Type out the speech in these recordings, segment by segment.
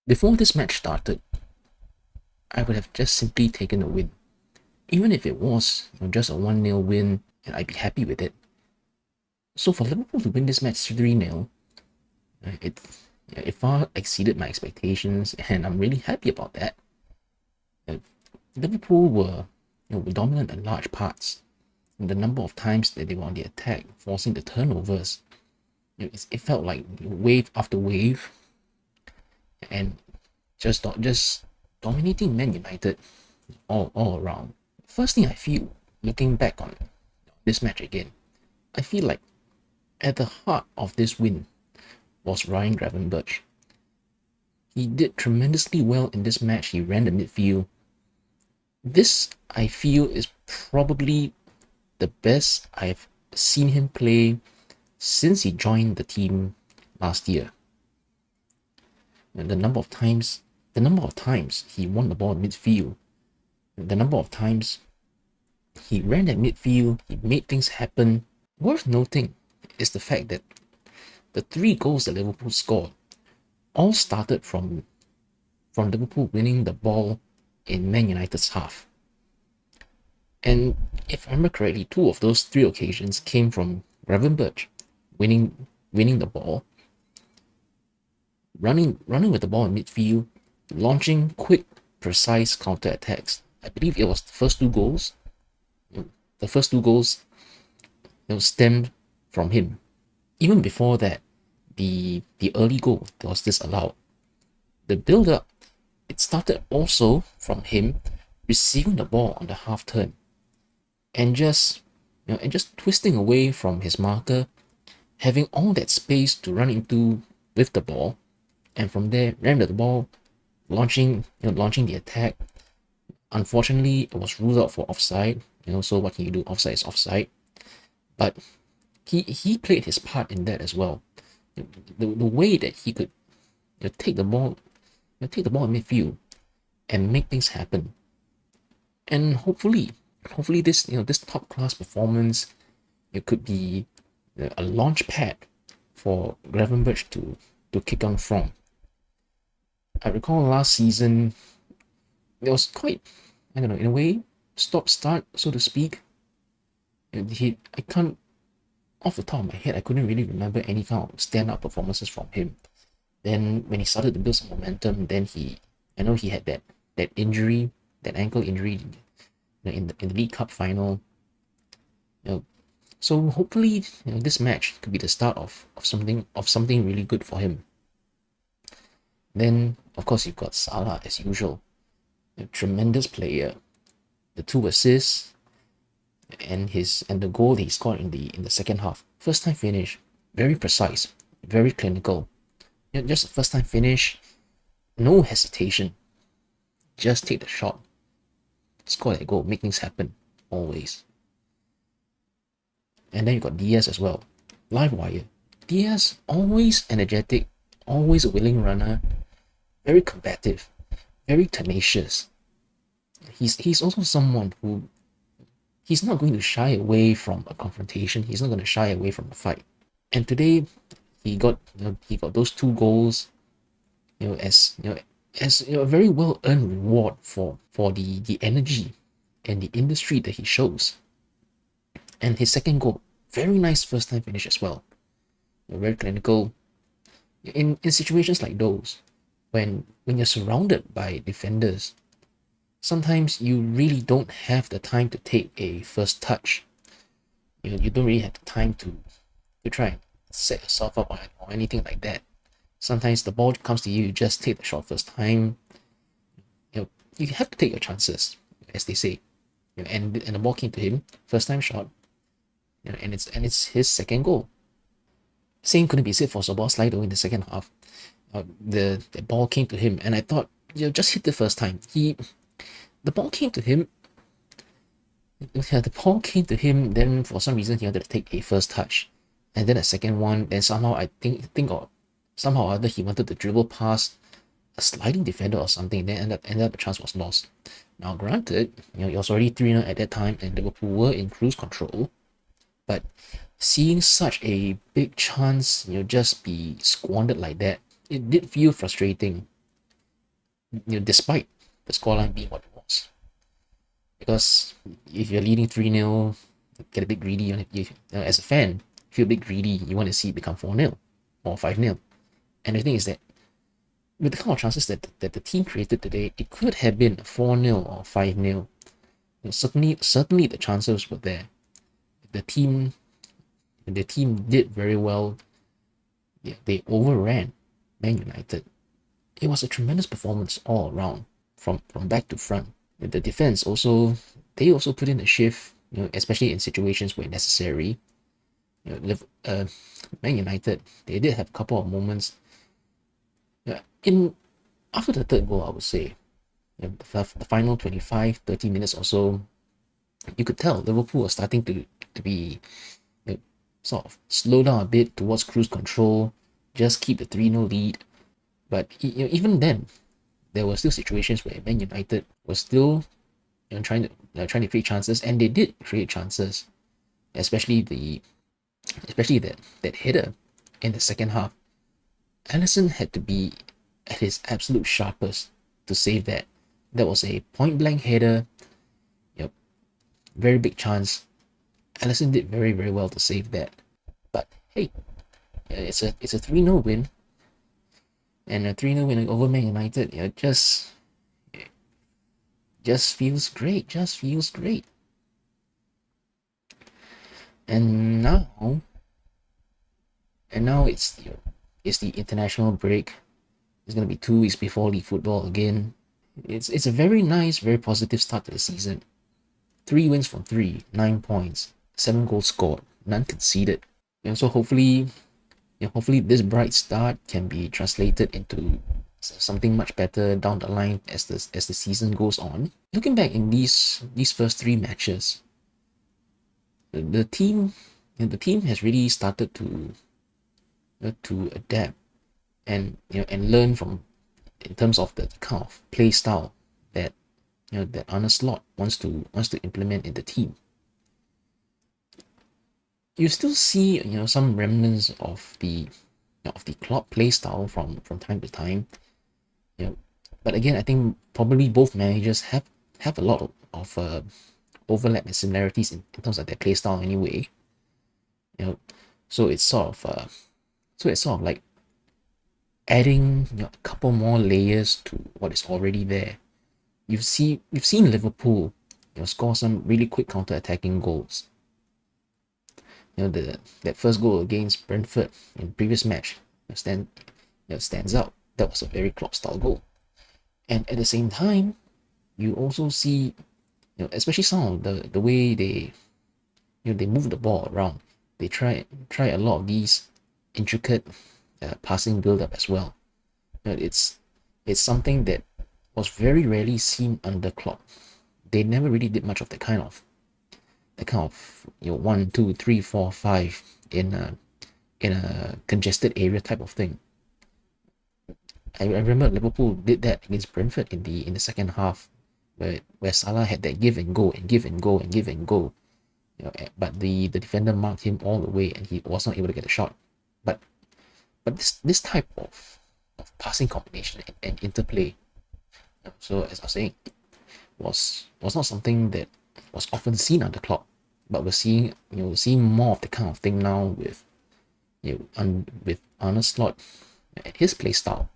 Before this match started, I would have just simply taken a win. Even if it was just a 1-0 win, and I'd be happy with it. So for Liverpool to win this match 3-0, it, it far exceeded my expectations, and I'm really happy about that. Uh, Liverpool were dominant in large parts. And the number of times that they were on the attack, forcing the turnovers, it felt like wave after wave, and just dominating Man United all around. First thing I feel, looking back on this match again, I feel like at the heart of this win was Ryan Gravenberch. He did tremendously well in this match. He ran the midfield. This, I feel, is probably the best I've seen him play since he joined the team last year. And the number of times he won the ball in midfield, the number of times he ran at midfield, he made things happen. Worth noting is the fact that the 3 goals that Liverpool scored all started from Liverpool winning the ball in Man United's half. And if I remember correctly, 2 of those 3 occasions came from Gravenberch winning the ball, running with the ball in midfield, launching quick, precise counter attacks. I believe it was the first 2 goals. The first 2 goals stemmed from him. Even before that, the early goal that was disallowed, the build-up, it started also from him receiving the ball on the half turn and just twisting away from his marker, having all that space to run into with the ball, and from there ran the ball, launching the attack. Unfortunately, it was ruled out for offside. So what can you do? Offside is offside. But he played his part in that as well. The way that he could take the ball in midfield and make things happen. And hopefully this this top class performance, it could be a launch pad for Gravenberch to kick on from. I recall last season it was quite, I don't know, in a way, stop start, so to speak. I can't, off the top of my head, I couldn't really remember any kind of stand-up performances from him. Then when he started to build some momentum, then I know he had that injury, that ankle injury, in the League Cup final. So hopefully, this match could be the start of something really good for him. Then of course you've got Salah as usual, a tremendous player. The 2 assists and the goal he scored in the second half. First time finish, very precise, very clinical. Just a first time finish, no hesitation. Just take the shot, score that goal, make things happen, always. And then you got Diaz as well, live wire. Diaz, always energetic, always a willing runner, very combative, very tenacious. He's also someone who, he's not going to shy away from a confrontation. He's not going to shy away from a fight. And today, he got those 2 goals, as a very well earned reward for the energy and the industry that he shows. And his second goal, very nice first time finish as well. Very clinical. In situations like those, when you're surrounded by defenders, sometimes you really don't have the time to take a first touch. You don't really have the time to try and set yourself up or anything like that. Sometimes the ball comes to you, you just take the shot first time. You have to take your chances, as they say. And the ball came to him, first time shot. And it's his second goal. Same couldn't be said for Szoboszlai in the second half. The ball came to him, and I thought, just hit the first time. The ball came to him. The ball came to him. Then for some reason he wanted to take a first touch, and then a second one. Then somehow I think or somehow or other he wanted to dribble past a sliding defender or something. Then ended up the chance was lost. Now granted, it was already 3-0 at that time, and Liverpool were in cruise control. But seeing such a big chance, just be squandered like that, it did feel frustrating. despite the scoreline being what it was. Because if you're leading 3-0, get a bit greedy. As a fan, feel a bit greedy. You want to see it become 4-0 or 5-0. And the thing is that with the kind of chances that the team created today, it could have been 4-0 or 5-0. Certainly the chances were there. The team did very well. Yeah, they overran Man United. It was a tremendous performance all around, from back to front. The defense also, they also put in a shift, especially in situations where necessary. Man United, they did have a couple of moments. In After the third goal, I would say, the final 25, 30 minutes or so, you could tell Liverpool was starting to be sort of slow down a bit towards cruise control, just keep the 3-0 lead. But even then, there were still situations where Man United was still trying to create chances, and they did create chances, especially that header in the second half. Alisson had to be at his absolute sharpest to save that. That was a point blank header. Yep, very big chance. Alisson did very, very well to save that. But hey, it's a 3-0 win, and a 3-0 win over Man United. Just feels great. Just feels great. And now it's the international break. It's gonna be 2 weeks before league football again. It's a very nice, very positive start to the season. 3 wins from 3, 9 points, 7 goals scored, none conceded. So hopefully this bright start can be translated into something much better down the line as the season goes on. Looking back in these first 3 matches, the team has really started to adapt and learn from, in terms of the kind of play style that that Arne Slot wants to implement in the team. You still see some remnants of the Klopp play style from time to time. But again, I think probably both managers have a lot of overlap and similarities in terms of their play style anyway. So it's sort of like adding a couple more layers to what is already there. You've seen Liverpool score some really quick counter-attacking goals. That first goal against Brentford in the previous match stands out. That was a very Klopp-style goal. And at the same time, you also see, especially some of the way they move the ball around. They try a lot of these intricate passing build-up as well. It's something that was very rarely seen under Klopp. They never really did much of that kind of 1, 2, 3, 4, 5 in a congested area type of thing. I remember Liverpool did that against Brentford in the second half, where Salah had that give and go and give and go and give and go. But the defender marked him all the way, and he was not able to get a shot. But this type of passing combination and interplay, so as I was saying, was not something that was often seen under Klopp. But we're seeing more of the kind of thing now with with Arne Slot and his play style,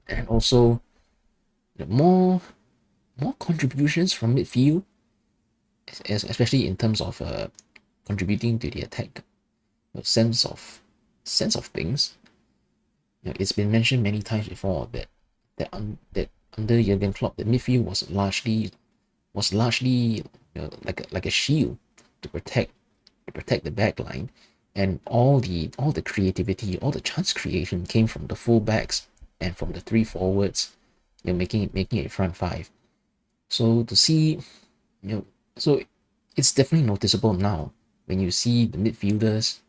and also more contributions from midfield, especially in terms of contributing to the attack. Sense of things. It's been mentioned many times before that under Jurgen Klopp, the midfield was largely like a shield to protect the back line, and all the creativity, all the chance creation came from the full backs and from the 3 forwards, making a front 5. So to see, so it's definitely noticeable now when you see the midfielders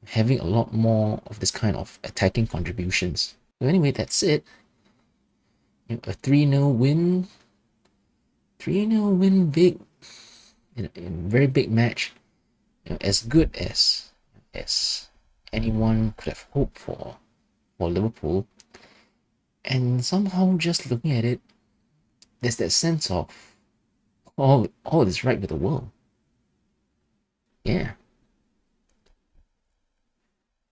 having a lot more of this kind of attacking contributions. So anyway, that's it. A 3-0 win. 3-0 win, big, in a very big match. As good as anyone could have hoped for Liverpool. And somehow just looking at it, there's that sense of all is right with the world.